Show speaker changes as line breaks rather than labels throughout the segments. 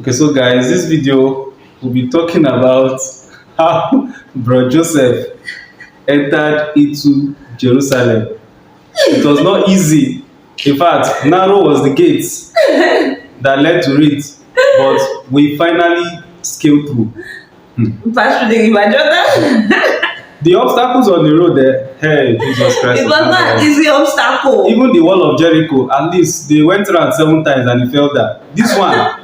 Okay, so guys, this video will be talking about how Bro Joseph entered into Jerusalem. It was not easy. In fact, narrow was the gate that led to it, but we finally scaled through.
Pass through the River Jordan.
The obstacles on the road there, hey, Jesus Christ.
It was not an easy obstacle.
Even the wall of Jericho, at least they went around 7 times and he fell down. This one,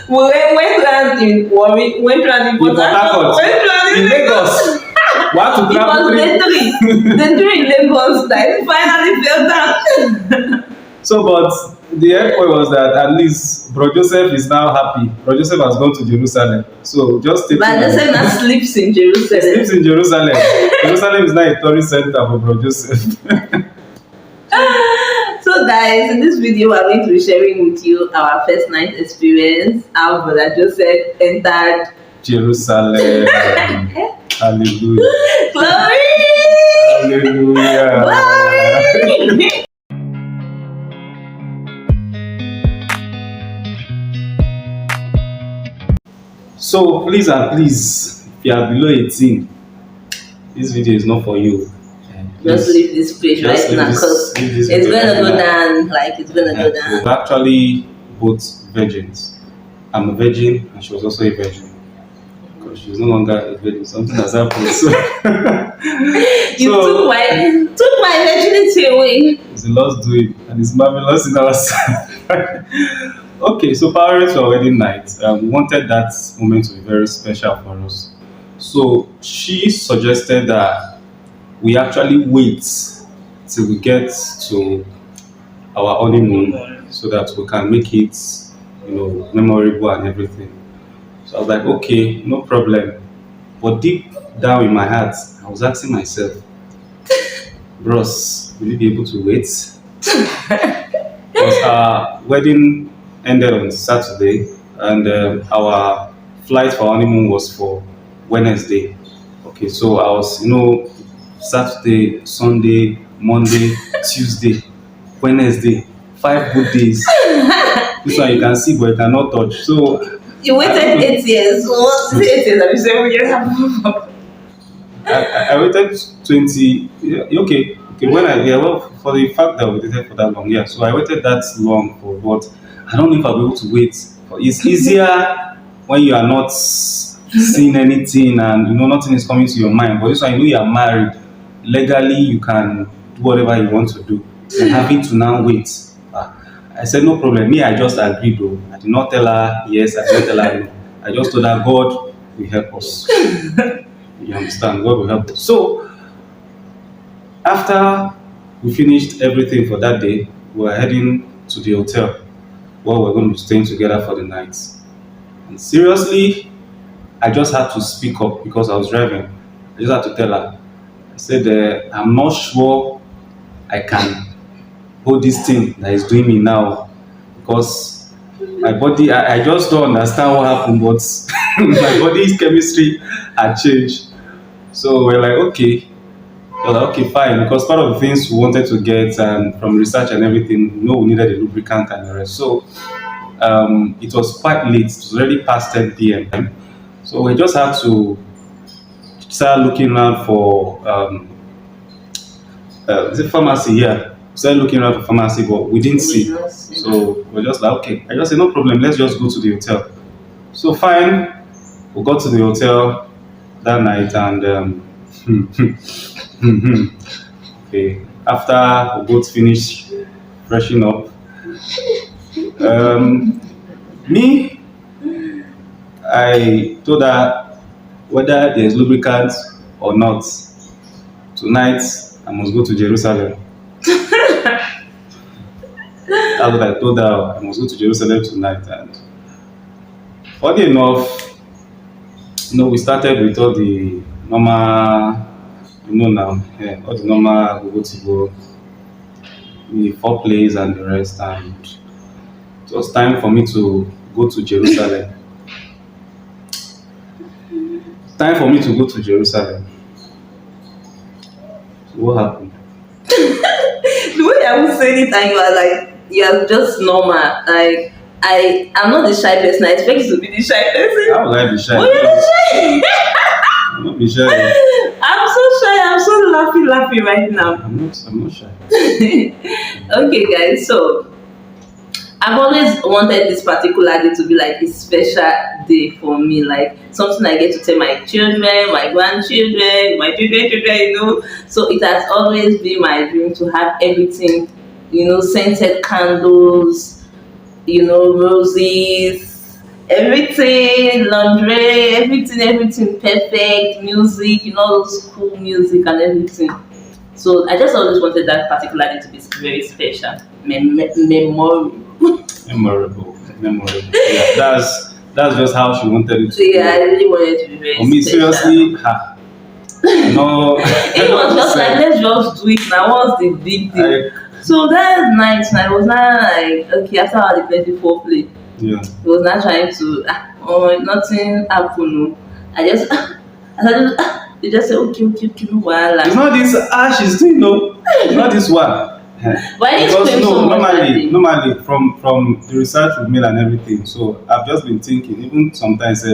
We went around in Warri, went around in Port Harcourt, went around in
Lagos. We had to
It
travel
was day 3. Day 3 in Lagos that finally fell down.
So, but the end point was that at least Bro Joseph is now happy. Bro Joseph has gone to Jerusalem. So just take
But Joseph now sleeps in Jerusalem.
He sleeps in Jerusalem. Jerusalem is now a tourist center for Bro Joseph.
So guys, in this video we're going to be sharing with you our first night experience, how Brother Joseph entered
Jerusalem. Hallelujah.
Glory!
Hallelujah.
Glory!
So please and please, if you are below 18, this video is not for you.
Just leave this page right now because it's gonna go down. Like it's gonna go down.
We're actually both virgins. I'm a virgin and she was also a virgin. Because she's no longer a virgin. Something has happened. So,
You took my virginity away.
It's the Lord's doing and it's marvelous in our sight. Okay, so parents for wedding night. We wanted that moment to be very special for us. So she suggested that we actually wait till we get to our honeymoon so that we can make it, memorable and everything. So I was like, okay, no problem. But deep down in my heart, I was asking myself, bros, will you be able to wait? Because our wedding ended on Saturday and our flight for honeymoon was for Wednesday. Okay, so I was, Saturday, Sunday, Monday, Tuesday, Wednesday, 5 good days. This one you can see, but you cannot touch. So
you waited 8 years. So what's 8 years? Have you 7 years?
I waited 20. Yeah, okay. Well, for the fact that we waited for that long, yeah. So I waited that long for what? I don't know if I'll be able to wait. It's easier when you are not seeing anything and nothing is coming to your mind. But this one, you are married. Legally, you can do whatever you want to do. And having to now wait. I said, no problem. Me, I just agreed though. I did not tell her yes, I did not tell her no. I just told her God will help us. You understand? God will help us. So, after we finished everything for that day, we were heading to the hotel where we're going to be staying together for the night. And seriously, I just had to speak up because I was driving. I just had to tell her. I said, I'm not sure I can hold this thing that is doing me now because my body, I just don't understand what happened, but my body's chemistry had changed. So we're like, okay. We're like, okay, fine, because part of the things we wanted to get from research and everything, we needed a lubricant and the rest. So it was quite late. It was already past 10 p.m. So we just had to start looking around for the pharmacy. Yeah, we started looking around for pharmacy, but we didn't see. So we're just like, okay. I just said, no problem. Let's just go to the hotel. So fine, we got to the hotel that night and okay. After we both finished freshening up, me, I told her whether there's lubricant or not, tonight I must go to Jerusalem. That's what I told her. I must go to Jerusalem tonight. And funny enough, we started with all the normal, now, yeah, all the normal go, the foreplays and the rest. And it was time for me to go to Jerusalem. Time for me to go to Jerusalem. So what happened?
The way I was saying it, and you are like, you're just normal. Like I'm not the shy person. I expect you to be the shy person.
How would I be shy?
Oh, you're the shy.
I'm not be shy.
I'm so shy. I'm so laughing right now.
I'm not shy.
Okay, guys. So I've always wanted this particular day to be like a special day for me, like something I get to tell my children, my grandchildren, my children. So it has always been my dream to have everything, scented candles, roses, everything, lingerie, everything perfect, music, those cool music and everything. So I just always wanted that particular day to be very special, memorable.
Memorable. Yeah, that's just how she wanted it to be.
Yeah, I really wanted it to be very
For me,
special.
seriously, no.
It was just like, let's just do it now. What's the big deal? So that night, I was not like, okay, after all the plenty foreplay,
Yeah.
he was not trying to, nothing happened. I started, they just said, okay, well,
It's not this she's doing it's not this one.
Why did you
Because
scream so much that day?
normally from the research we've made and everything, so I've just been thinking, even sometimes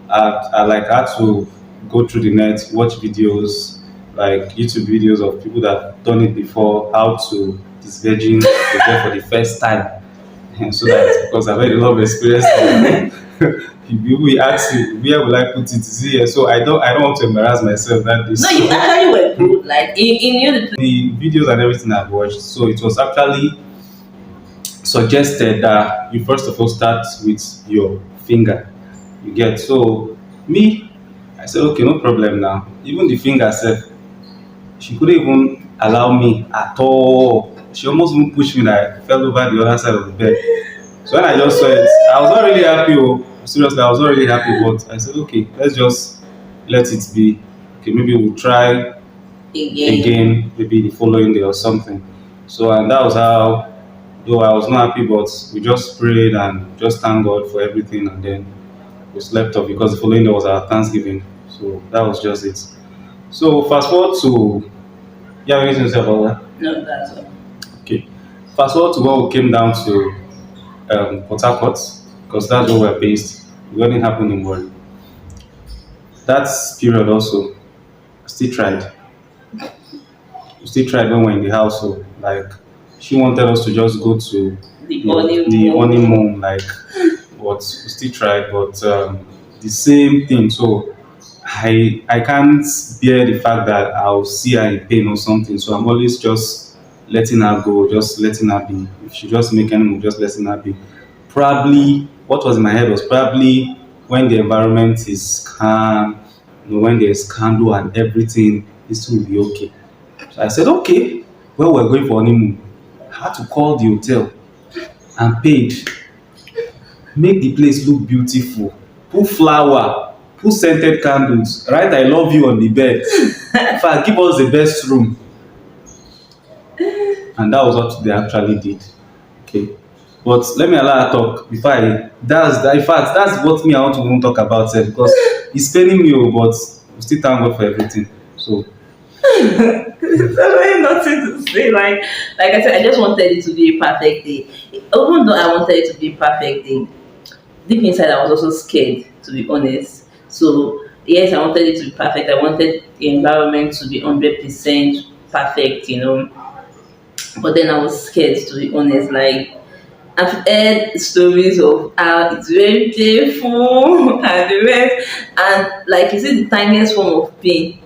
I like had to go through the net, watch videos, like YouTube videos of people that have done it before, how to this virgin prepare for the first time. And so that because I've had a lot of experience, people will ask me where will I put it? Is it here? So I don't want to embarrass myself that day.
No, you actually were good. Like in you,
The videos and everything I've watched, so it was actually suggested that you first of all start with your finger. You get so me, I said okay, no problem now. Even the finger said she couldn't even allow me at all. She almost even pushed me that I fell over the other side of the bed. So when I just saw it, I was not really happy. Oh, seriously, I was not really happy. But I said okay, let's just let it be. Okay, maybe we'll try again, maybe the following day or something. So and that was how, though I was not happy, but we just prayed and just thanked God for everything, and then we slept off because the following day was our Thanksgiving. So that was just it. So fast forward to, you have anything to say about that?
no, that's all.
Okay. Fast forward to when we came down to Port Harcourt, because that's where we're based. The wedding happened in Warri. That period also, I still tried. We still tried when we were in the house. So like, she wanted us to just go to the honeymoon, like, but we still tried. But the same thing. So I can't bear the fact that I'll see her in pain or something. So I'm always just letting her go, just letting her be. If she just make any move, just letting her be. Probably what was in my head was probably when the environment is calm, when there's candle and everything, this will be okay. So I said, okay, well, we're going for honeymoon. I had to call the hotel and paid, make the place look beautiful, put flower, put scented candles, write I love you on the bed. In fact, give us the best room. And that was what they actually did. Okay. But let me allow her talk before in fact, that's what me I want to even talk about it because it's paining me, but we still thank God for everything. So
There's really nothing to say. Like I said, I just wanted it to be a perfect day. Even though I wanted it to be a perfect day, deep inside I was also scared, to be honest. So yes, I wanted it to be perfect. I wanted the environment to be 100% perfect. But then I was scared, to be honest. Like I've heard stories of how it's very painful and the rest, and like you see, the tiniest form of pain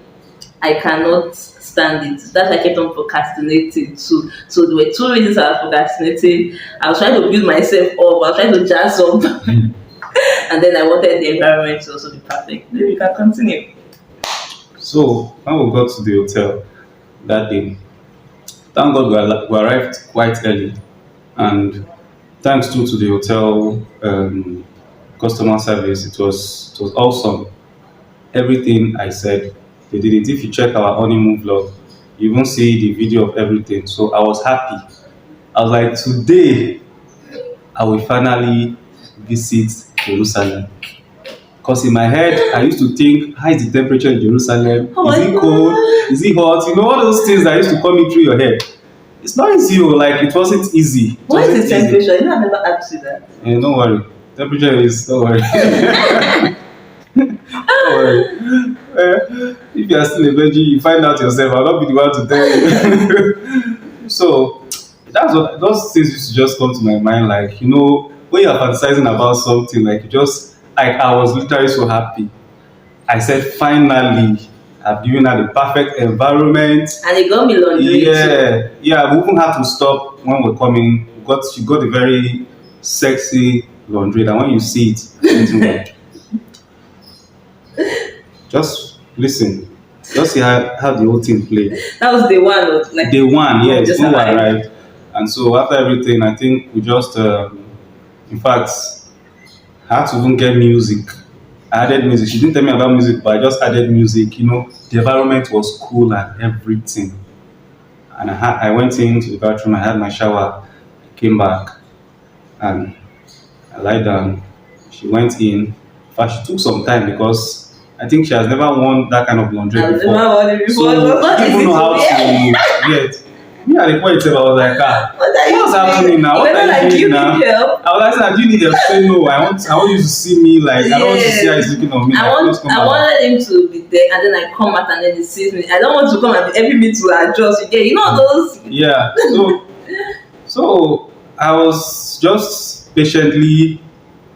I cannot stand it. That's why I kept on procrastinating too. So there were two reasons I was procrastinating. I was trying to build myself up, I was trying to jazz up, and then I wanted the environment to also be perfect. Then we can continue.
So when we got to the hotel that day, thank God we arrived quite early, and thanks to the hotel customer service, it was awesome. Everything I said, they did it. If you check our honeymoon vlog, you even see the video of everything. So I was happy. I was like, today I will finally visit Jerusalem. Because in my head, I used to think, how is the temperature in Jerusalem?
Oh
Is
my
it
God.
cold? Is it hot? All those things that used to come in through your head. It's not easy, oh, like it wasn't easy. It
What
wasn't
is the
easy.
temperature? You know, I've never asked you that.
Don't worry. Temperature is, don't worry. Don't worry. If you are still a virgin, you find out yourself. I'll not be the one to tell you. So that's what those things used to just come to my mind. Like, when you're fantasizing about something, like you just like I was literally so happy. I said, finally, I've given her the perfect environment.
And you got me laundry too.
Yeah. We even had to stop when we're coming. She got a very sexy laundry that when you see it, something like, just listen. Just see how the whole thing played.
That was the one of like
Day one, yes,
just
when we
arrived.
arrived. And so after everything, I think we just, in fact, I had to even get music. I added music. She didn't tell me about music, but I just added music. The environment was cool and everything. And I went into the bathroom. I had my shower. I came back and I lied down. She went in. In fact, she took some time because I think she has never worn that kind of laundry
I've
before.
never worn it before.
So
It was not
she didn't
easy
know how
to
to
wear.
get. Me at the point itself, I was like,
What are you
what's
doing?
happening now?
You
What
were
are
not
you
like,
doing
you
now?
need help.
I was like, do you need help? Say no. I want you to see me. Like, I don't want to see how he's looking on me. Like, just come
I
back.
wanted him to be there and then I come out and then he sees me. I don't want to come and be every me to adjust. You know those.
Yeah. So I was just patiently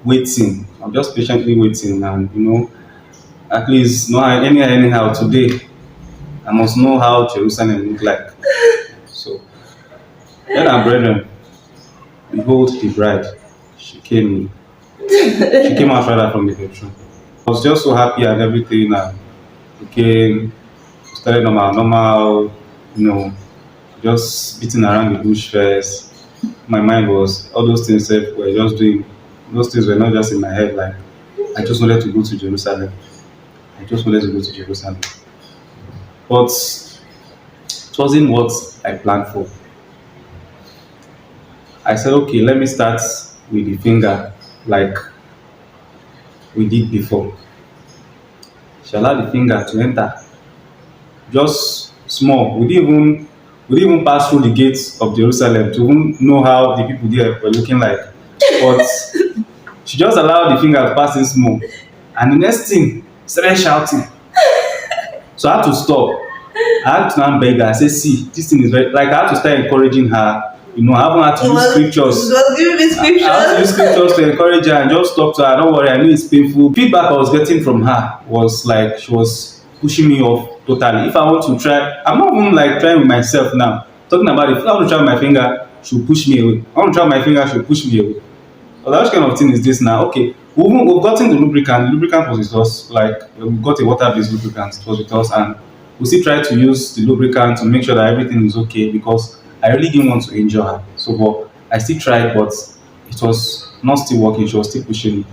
waiting. I'm just patiently waiting, and at least not anyhow today. I must know how Jerusalem look like. So then our brethren, behold the bride. She came in. She came out rather from the bedroom. I was just so happy and everything, and we came, started normal, just beating around the bush first. My mind was all those things were just doing. Those things were not just in my head. Like I just wanted to go to Jerusalem. I just wanted to go to Jerusalem. But it wasn't what I planned for. I said, okay, let me start with the finger, like we did before. She allowed the finger to enter just small. We didn't even pass through the gates of Jerusalem to even know how the people there were looking like. But she just allowed the finger to pass in small. And the next thing, started shouting. So I had to stop. I had to now beg her. I said, see, this thing is very, like I had to start encouraging her. I haven't had to use scriptures.
It was giving me
I had to use
scriptures.
scriptures to encourage her and just talk to her. Don't worry, I know it's painful. Feedback I was getting from her was like she was pushing me off totally. If I want to try, I'm not even like trying with myself now. Talking about it, if I want to try with my finger, she'll push me away. I want to try with my finger, she'll push me away. Well, which kind of thing is this now? Okay, we've gotten the lubricant. The lubricant was with us. Like we got a water-based lubricant. It was with us, and we still try to use the lubricant to make sure that everything is okay because I really didn't want to injure her. So, but I still tried, but it was not still working. She was still pushing me.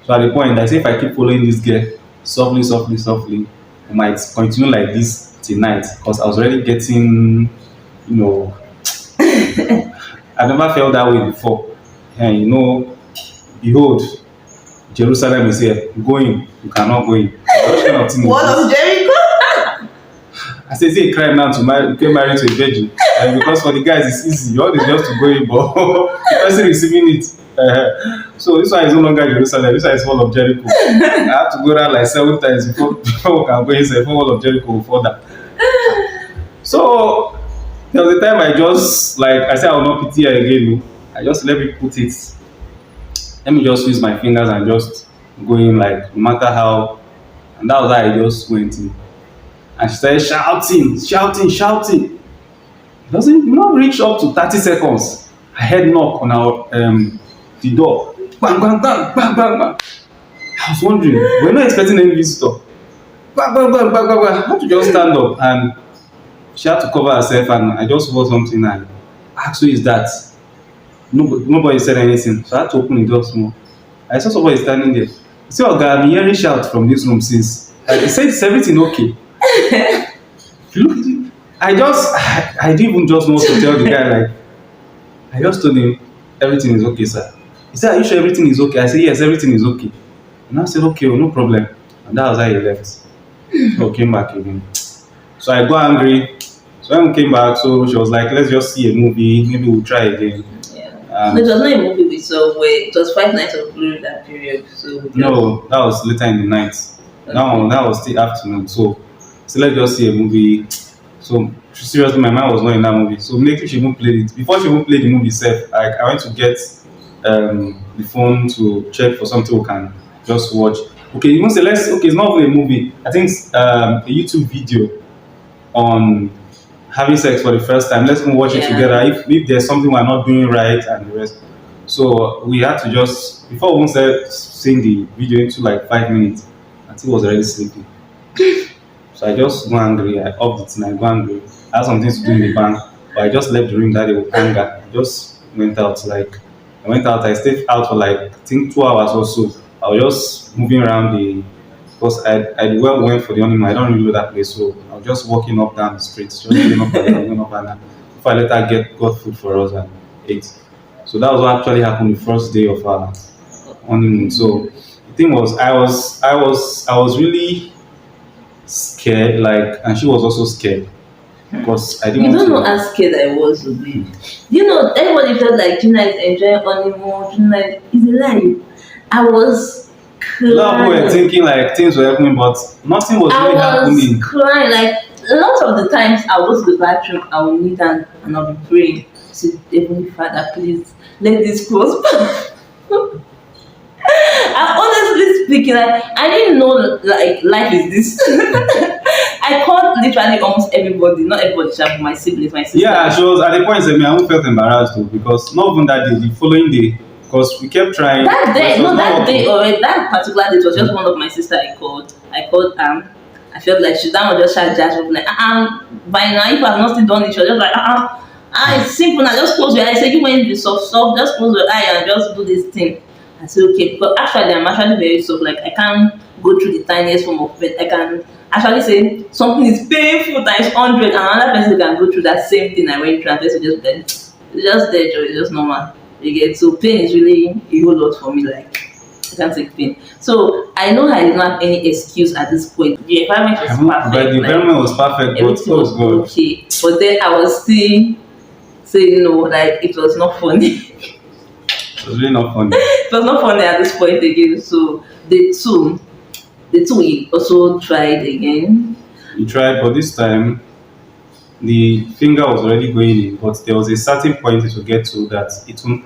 So at the point, I say if I keep following this girl softly, softly, softly, I might continue like this till night because I was already getting, you know, I never felt that way before. And behold, Jerusalem is here. Go in, you cannot go in. What kind of thing is
Wall
this?
of Jericho.
I say, is it a crime now to get married to a virgin? And because for the guys it's easy, all is just to go in, but the person receiving it. So this one is no longer Jerusalem. This one is Wall of Jericho. I have to go around like 7 times before we can go inside. Before Wall of Jericho before that. So there was a time I said I will not pity her again. I just let me put it. Let me just use my fingers and just go in like no matter how. And that was how I just went in. And she started shouting, shouting, shouting. It doesn't not reach up to 30 seconds. I heard knock on our the door. Bang, bang, bang, bang, bang, bang. I was wondering, we're not expecting any visitor. Bang, bang, bang, bang, bang, bang. I had to just stand up and she had to cover herself and I just heard something and asked who is that? Nobody said anything. So I had to open the door small. I saw somebody standing there. I said, oh God, I'm hearing shout from this room since. He said, is everything okay? If you look at it, I didn't even just know what to tell the guy. Like, I just told him, everything is okay, sir. He said, are you sure everything is okay? I said, yes, everything is okay. And I said, okay, no problem. And that was how he left. So I came back again. So I got angry. So when we came back, so she was like, let's just see a movie. Maybe we'll try again.
Yeah. No,
Um,
it was not a movie we saw where it was 5 nights of glory that period. So we just
no, that was later in the night.
okay.
That was still afternoon. So let's just see a movie. So seriously, my mind was not in that movie. So maybe she even played it. Before she even played the movie itself, I went to get the phone to check for something we can just watch. Okay, you want to say let's okay, it's not even a movie. I think it's a YouTube video on having sex for the first time. Let's go watch it
Yeah.
together. If there's something we're not doing right and the rest. So we had to just before we even started seeing the video into like 5 minutes, I think was already sleeping. So I just go angry. I off the thing. I go angry. I had something to do in the bank, but I just left the room that day with anger. I just went out. I went out. I stayed out for like I think 2 hours or so. I was just moving around the because I well went for the honeymoon. I don't really know that place, so I was just walking up down the streets, just going up and down, going up and down. Before I later got food for us and ate. So that was what actually happened the first day of our honeymoon. So the thing was, I was really scared, like, and she was also scared because I didn't
You
want
don't know
to.
how scared I was to be. You know, everybody felt like Gina is enjoying honeymoon. Gina is a lie. I was
A lot of people were
crying.
thinking like things were happening, but nothing was
I
really
was
happening.
crying. Like a lot of the times I was to the bathroom, I will kneel down and I'll be praying to Heavenly Father, please let this cross pass. I'm honestly speaking, like I didn't know like life is this. I called literally almost everybody, not everybody, but my siblings, my sister.
Yeah, she was at the point that me, I even felt embarrassed too because not even that day, the following day, because we kept trying,
That
but
day,
it was
no,
not
that day
working.
already, that particular day, it was just one of my sister I called. I called I felt like she that one just tried jazz with like by now if I've not still done it, she was just like it's simple now, just close your eyes. I said you went to be soft, just close your eye and just do this thing. I said okay, because actually I'm actually very soft, like I can't go through the tiniest form of pain. I can actually say something is painful times 100 and another person can go through that same thing I went through and person just dead. It's just dead, it's just normal. You get so pain is really a whole lot for me. Like I can't take pain. So I know I did not have any excuse at this point. The environment was
But the
perfect. Like
environment was perfect, but
everything
so was
was
good.
okay. But then I was still saying no, like it was not funny.
It was really not funny.
It was not funny at this point again. So the two we also tried again.
We tried, but this time the finger was already going in, but there was a certain point it will get to that it won't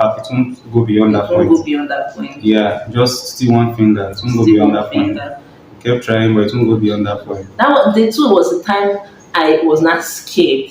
go beyond
It
that
won't
point.
go beyond that point.
Yeah, just still one finger, it won't go
Still
beyond
one
that point.
finger.
We kept trying, but it won't go beyond that point.
That was the two was the time I was not scared.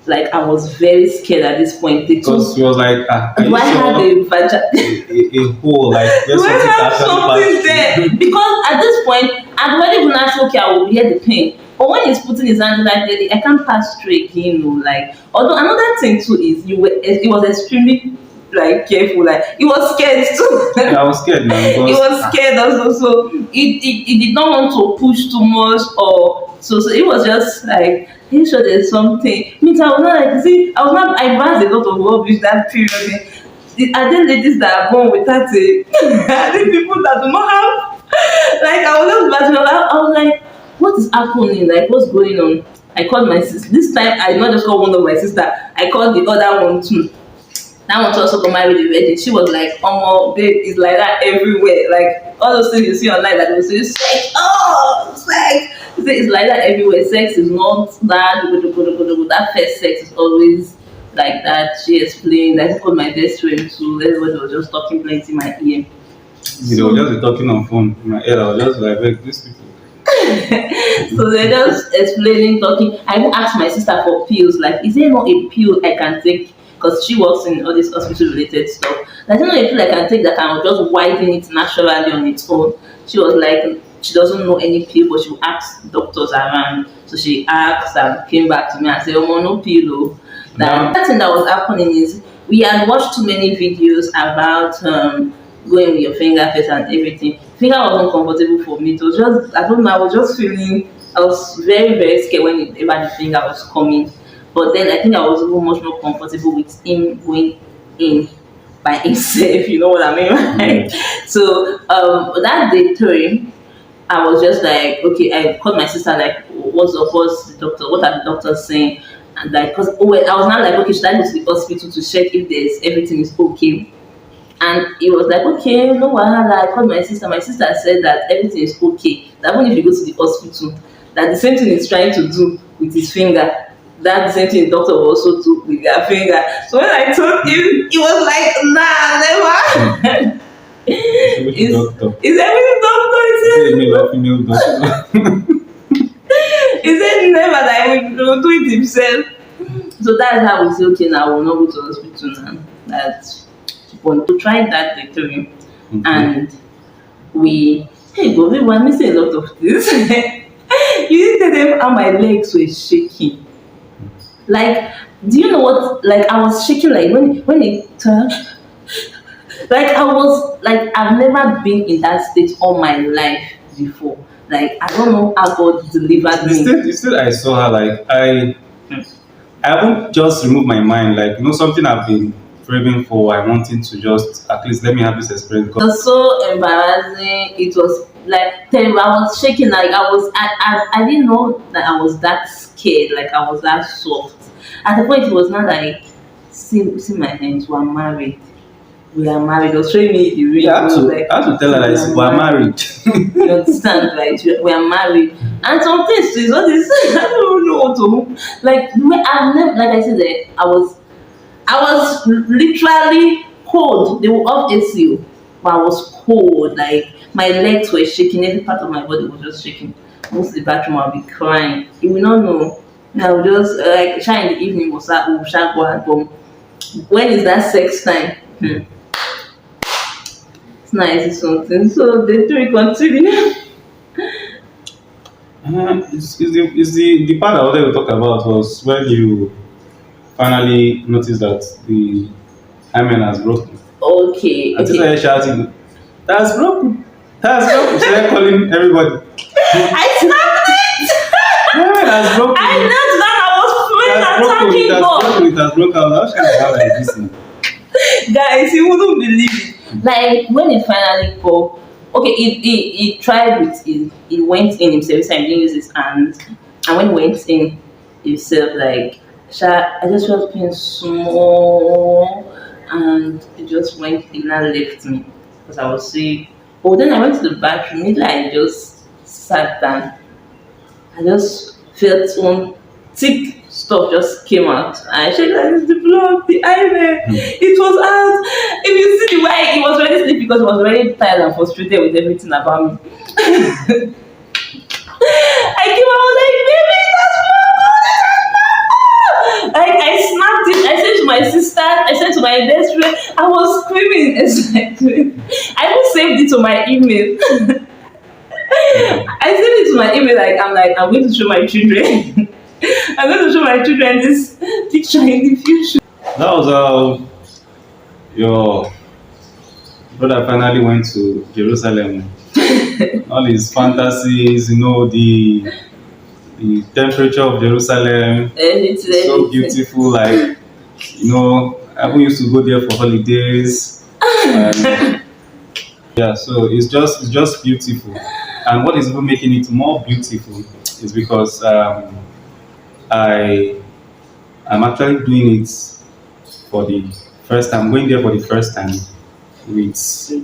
Like I was very scared at this point. The
Because
two
she was like, are
do
you
I have
sure?
a vagina?
A hole, like there's
Do I
something to
have
actually
something
pass
there?
through.
Because at this point, I'd already been asked, okay, I will hear the pain. But when he's putting his hand like that, I can't pass through again. No, like, although another thing too is it was extremely like careful. Like he was scared too.
Yeah, I was scared now
He
because
was scared also, so it did not want to push too much or so it was just like are you sure there's something. Means I was not like see I was not I advanced a lot of rubbish that period. Are there ladies that are born without a are there people that do not have like I was just battling I was like what is happening like what's going on. I called my sister this time I did not just call one of my sister I called the other one too. That one also got married already. She was like, "Oh, babe, it's like that everywhere. Like all those things you see online that they say sex, oh, sex. She say it's like that everywhere. Sex is not that. That first sex is always like that." She explained. I called my best friend too. Everybody was just talking plenty in my ear.
they will
So,
just be talking on phone in my ear. I was just like, "Wait, these people."
so they're just explaining, talking. I even asked my sister for pills. Like, is there not a pill I can take? Because she works in all this hospital related stuff. Like, I don't know a pill I can take that can just widen it naturally on its own. She was like, she doesn't know any pill, but she will ask doctors around. So she asked and came back to me and said, "Oh, no pill." Oh."
Now,
That thing that was happening is we had watched too many videos about going with your finger first and everything. Finger wasn't comfortable for me. It was just I don't know. I was just feeling. I was very very scared whenever the finger was coming. But then I think I was even much more comfortable with him going in by himself. You know what I mean,
yeah,
right? So that day three, I was just like, okay. I called my sister like, what's the doctor? What are the doctors saying? And like, cause I was not like, okay, should I go to the hospital to check if there's everything is okay? And he was like, okay, no wahala. I called my sister. My sister said that everything is okay. That even if you go to the hospital, that the same thing he's trying to do with his finger, that the same thing the doctor will also do with their finger. So when I told him, he was like, nah, never.
Which doctor?
Is everything doctor?
Is it a male or female doctor?
He said never that he will do it himself. So that's how we say, okay, now we'll not go to the hospital now. That's fun. We tried that victory and hey, but we were missing a lot of things. You didn't tell them how my legs were shaking. Like, do you know what? Like, I was shaking like when it turned. Like, I was like, I've never been in that state all my life before. Like, I don't know how God delivered me.
Still, I saw her like I won't just remove my mind. Like, something I've been craving for. I wanted to just at least let me have this experience.
It was so embarrassing. It was like terrible. I was shaking. Like, I didn't know that I was that scared. Like, I was that soft. At the point, it was not like, see my hands. We're married. We are married. They was showing me the ring.
I had to tell her that we're married.
You understand, right? We are married. And some things is what is I don't know what to like. I've never, like I said, that I was literally cold. They were off AC, but I was cold. Like, my legs were shaking. Every part of my body was just shaking. Most of the bathroom, I'll be crying. You will not know. I would just like shy in the evening was that go at home. When is that sex time? It's nice or something. So the three continue.
It's the part I wanted to talk about was when you finally noticed that the hymen has broken.
Okay.
And started shouting, "That's broken! That's broken!" She started calling everybody.
I snapped it!
Hymen has broken!
I knelt down, I was praying and thanking God.
It has broken. I was actually like this now.
Guys, you wouldn't believe it. Like, when it finally broke, okay, he tried with he went in himself. This time he didn't use his hands. And when he went in himself, like, I just felt pain small, and it just went, it now left me because I was sick. But then I went to the bathroom, maybe I just sat down. I just felt one thick stuff just came out. I said, that is the blood, the eyelid. It was out. If you see the way he was already sleeping because he was already tired and frustrated with everything about me. I came out, I was like, baby, that's my like, I snapped it. I said to my sister, I said to my best friend, I was screaming. I even saved it to my email. I saved it to my email, I'm going to show my children. I'm going to show my children this picture in the future.
That was how your brother finally went to Jerusalem. All his fantasies, the temperature of Jerusalem,
Anything.
so beautiful. Like, I used to go there for holidays. And, yeah, so it's just beautiful. And what is even making it more beautiful is because I'm actually doing it for the first time. I'm going there for the first time with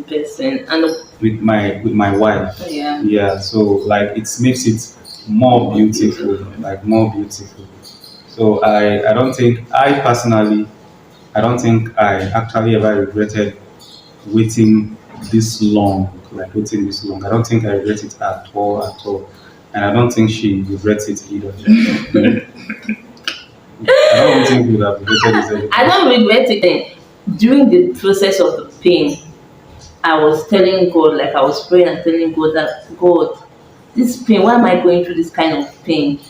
person and
my wife.
yeah.
Yeah, so like it makes it more beautiful, like more beautiful. So I don't think I personally I don't think I actually ever regretted waiting this long, like waiting this long. I don't think I regret it at all. And I don't think she regrets it either. I don't think we would have regretted it.
I don't regret it. During the process of the pain, I was telling God, like I was praying and telling God that, God, this pain, why am I going through this kind of pain?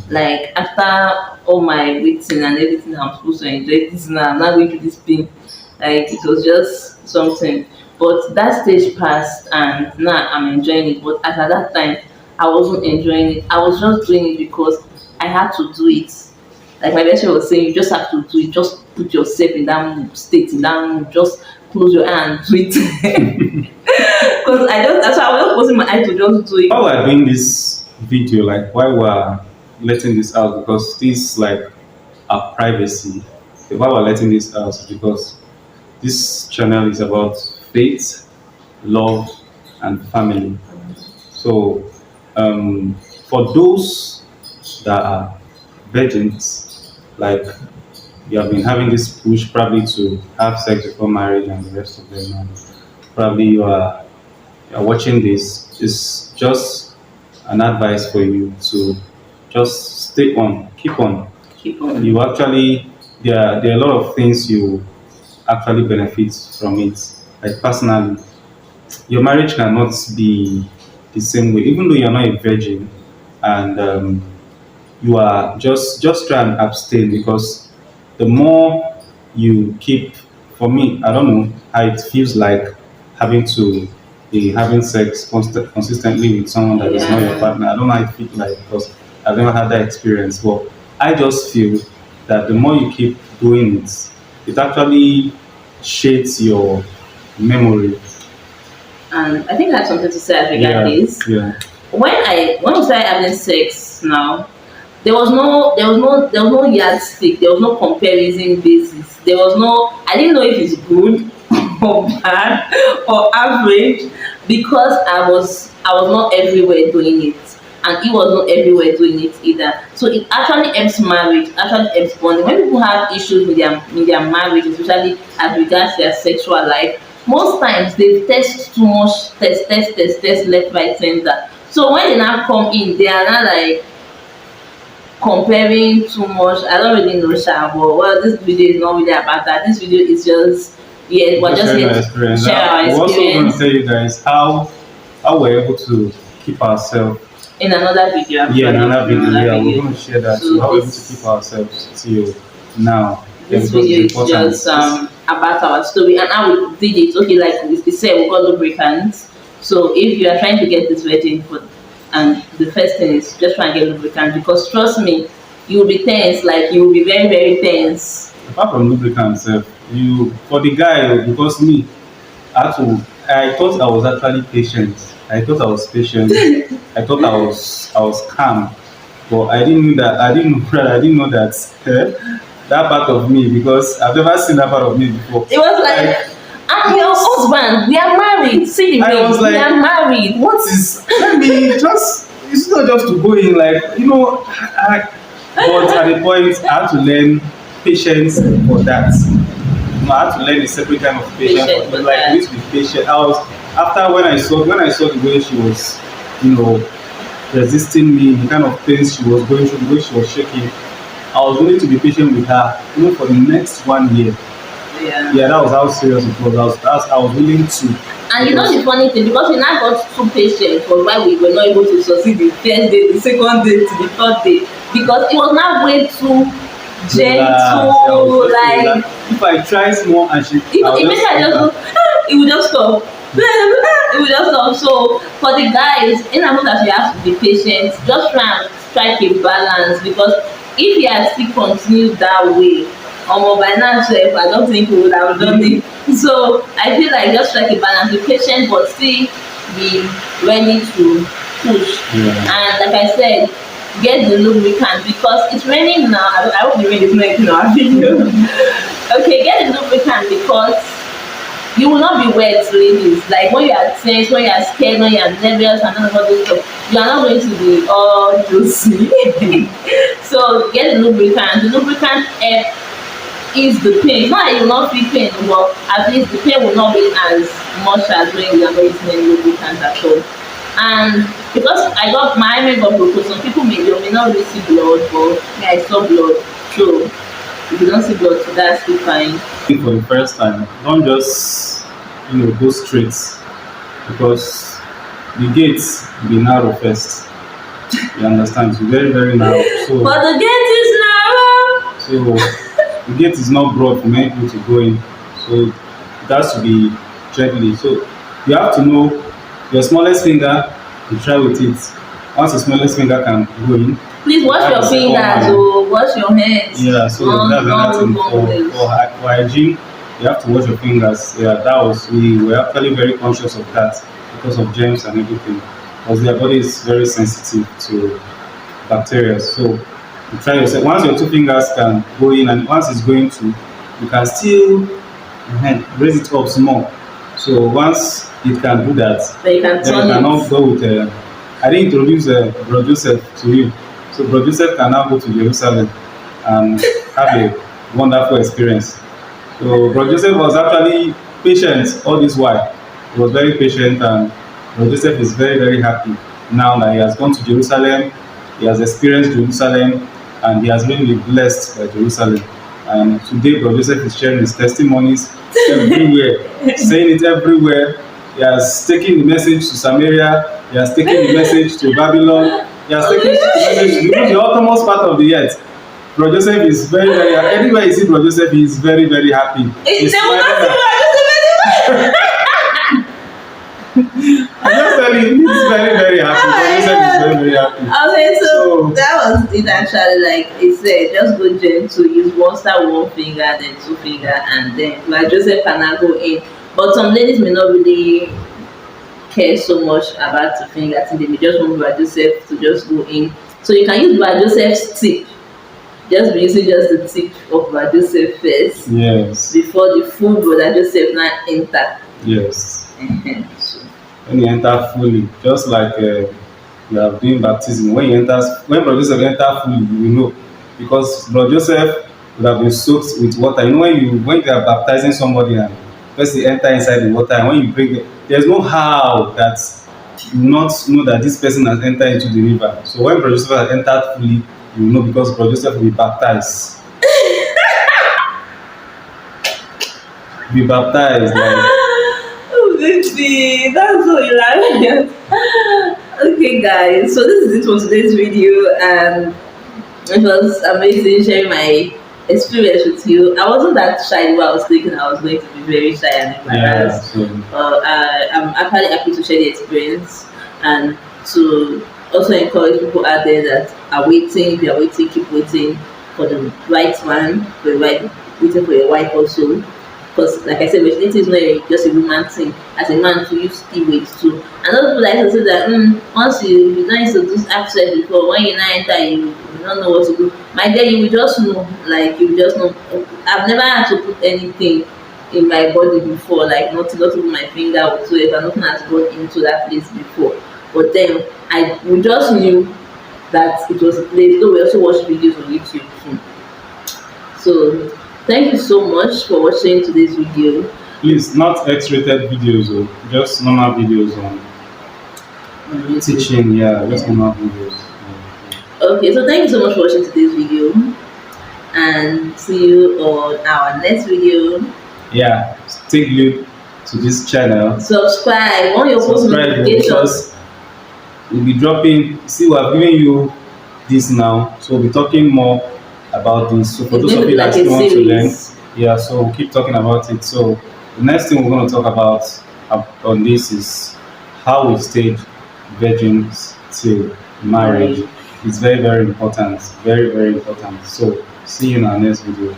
Like, after all my waiting and everything I'm supposed to enjoy this now, I'm not going through this pain. Like, it was just something. But that stage passed and now I'm enjoying it. But at that time, I wasn't enjoying it. I was just doing it because I had to do it. Like my best friend was saying, you just have to do it. Just put yourself in that state, in that mood. Just close your eye and do it. Because that's why I was just closing my eye to just do it.
While we're doing this video, like why we're letting this out, because this like our privacy. Why we're letting this out is because this channel is about faith, love, and family. So, for those that are virgins, like you have been having this push probably to have sex before marriage and the rest of them, and probably you are watching this, is just an advice for you to just stay on, keep on.
Keep on.
You actually, there are a lot of things you actually benefit from it. Like personally, your marriage cannot be the same way, even though you're not a virgin, and you are just try and abstain, because the more you keep, for me, I don't know how it feels like having to be having sex consistently with someone that is not your
Yeah.
partner. I don't know how it feels like, because I've never had that experience, but I just feel that the more you keep doing it, it actually shades your memory.
And I think I have something to say as regard
Yeah,
this.
yeah.
When we started having sex now, there was no yardstick, there was no comparison basis. There was no, I didn't know if it's good or bad or average, because I was not everywhere doing it. And he was not everywhere doing it either. So it actually helps marriage, actually helps bonding. When people have issues with their marriage, especially as regards their sexual life, most times they test too much, test left, right, center. So when they now come in, they are not like comparing too much. I don't really know Sha, but well, this video is not really about that. This video is just, yeah, we're
Just
just
sharing
here
our
to
experience.
share
Now,
our
we're also going to
experience
tell you guys how we're able to keep ourselves.
in another video.
Yeah,
Actually,
another
in
video.
another
Yeah, we're
video.
going to share that. So
So
how we're able to keep
this
ourselves till now. Yeah,
this
because
video
it's
is
important.
just about our story and how we did it. Okay, like we said, we got lubricants. So if you are trying to get this ready for, and the first thing is just try and get lubricant, because trust me, you will be tense. Like you will be very very tense.
Apart from lubricants, you for the guy, because me, I thought I was actually patient. I thought I was patient. I thought I was calm. But I didn't know that that part of me, because I've never seen that part of me before.
It was like, I'm your husband. We are married. See the
I
ring.
was
We
like,
are married.
what is, let me just, it's not just to go in, like, but at the point I had to learn patience for that. I had to learn a separate kind of patience
Patience
for
for
like
that.
we need to be patient. I was, after when I saw the way she was, you know, resisting me, the kind of things she was going through, the way she was shaking, I was willing to be patient with her, for the next 1 year.
Yeah.
Yeah, that was how serious it was. I was willing to.
And you know the funny thing, because we now got too patient for why we were not able to succeed the first day, the second day, to the third day, because it was now way too gentle. Like
if I try more and she, I'll
even
just
I just
stop
go, it would just stop. It would just stop. So for the guys, in as much as you have to be patient, just try and strike a balance, because if you had still continued that way, by now sef, I don't think we would have done it. So I feel like just strike a balance, be patient but still be ready to push.
Yeah.
And like I said, get the lubricant, because it's raining now. I hope the rain is not in our video. Okay, get the lubricant, because you will not be wet, ladies. Like when you are tense, when you are scared, when you are nervous and all of those stuff, you are not going to be all juicy. So get the lubricant. The lubricant ease the pain. It's not that you will not feel pain, but at least the pain will not be as much as when you are not using any lubricant at all. And because I got my got broken, some people may not really see blood, but me, I saw blood. So if you don't see blood, so that's still fine.
for the first time, don't just go straight, because the gates be narrow first. You understand? It's very very narrow. So
But the gate is narrow.
the gate is not broad for many people to go in. So it has to be gently. So you have to know your smallest finger. You try with it. Once the smallest finger can go in,
Please wash
add
your
the second
fingers,
one.
or wash your hands.
Yeah, so that's another thing for hygiene. You have to wash your fingers. Yeah, we were actually very conscious of that because of germs and everything. Because their body is very sensitive to bacteria. So You try yourself. Once your two fingers can go in, and once it's going to, you can still raise it up small. So once it can do that,
But you can
then you
turn
can now
it.
go with. I didn't introduce Bro Joseph to you, so Bro Joseph can now go to Jerusalem and have a wonderful experience. So Bro Joseph was actually patient all this while. He was very patient, and Bro Joseph is very very happy now that he has gone to Jerusalem. He has experienced Jerusalem, and he has really been blessed by Jerusalem. And today, Bro Joseph is sharing his testimonies everywhere, saying it everywhere. He has taken the message to Samaria. He has taken the message to Babylon. He has taken the message to even the uttermost part of the earth. Bro Joseph is very, very happy. Anywhere you see Bro Joseph, he is very, very happy.
It's
He's
the
smiling
one
at- I'm just telling you, he's very, very happy. Bro Joseph is very, very happy.
Okay, so
So-
that was it actually. Like it said, just go gentle, use one finger, then two finger, and then like Joseph can now go in. But some ladies may not really care so much about the finger. I think they may just want Brother Joseph to just go in. So you can use Brother Joseph's tip. Just be using just the tip of Brother Joseph first
Yes,
before the full Brother Joseph now enter.
yes.
So,
When you enter fully, just like you are doing baptism, when Brother Joseph enter fully, you will know, because Brother Joseph would have been soaked with water. You know, when they are baptizing somebody and first they enter inside the water, and when you bring it, there's no how that you will not know that this person has entered into the river. So when Brother Joseph has entered fully, you will know, because Brother Joseph will be baptized. Be baptized like.
oh, baby, that's so hilarious. Okay, guys, so this is it for today's video, and it was amazing sharing my experience with you. I wasn't that shy the I was thinking I was going to be very shy and
Yeah,
embarrassed.
so
I'm actually happy to share the experience and to also encourage people out there that are waiting. If you are waiting, keep waiting for the right man, for the right, waiting for your wife also. Because, like I said, virginity is not just a woman thing. As a man, too, you still wait too. And those people like to say that once you don't used to do access before, when you now enter, you don't know what to do. My dear, you will just know. Like, you will just know. I've never had to put anything in my body before, like not even my finger whatsoever. Nothing has gone into that place before. But then, we just knew that it was a place. Though we also watched videos on YouTube too. So, thank you so much for watching today's video.
please, not X-rated videos, or just normal videos on teaching. Yeah, just normal videos.
Okay, so thank you so much for watching today's video, and see you on our next video.
Yeah, stay glued to this channel.
Subscribe on your post
Subscribe,
notifications.
because we'll be dropping. See, we have given you this now, so we'll be talking more about this. So for
It's
those
going
of
to
you
be
that
like
still
a
want to learn,
series.
yeah, so we'll keep talking about it. So the next thing we're going to talk about on this is how we stayed virgins till marriage. It's very, very important. Very, very important. So see you in our next video.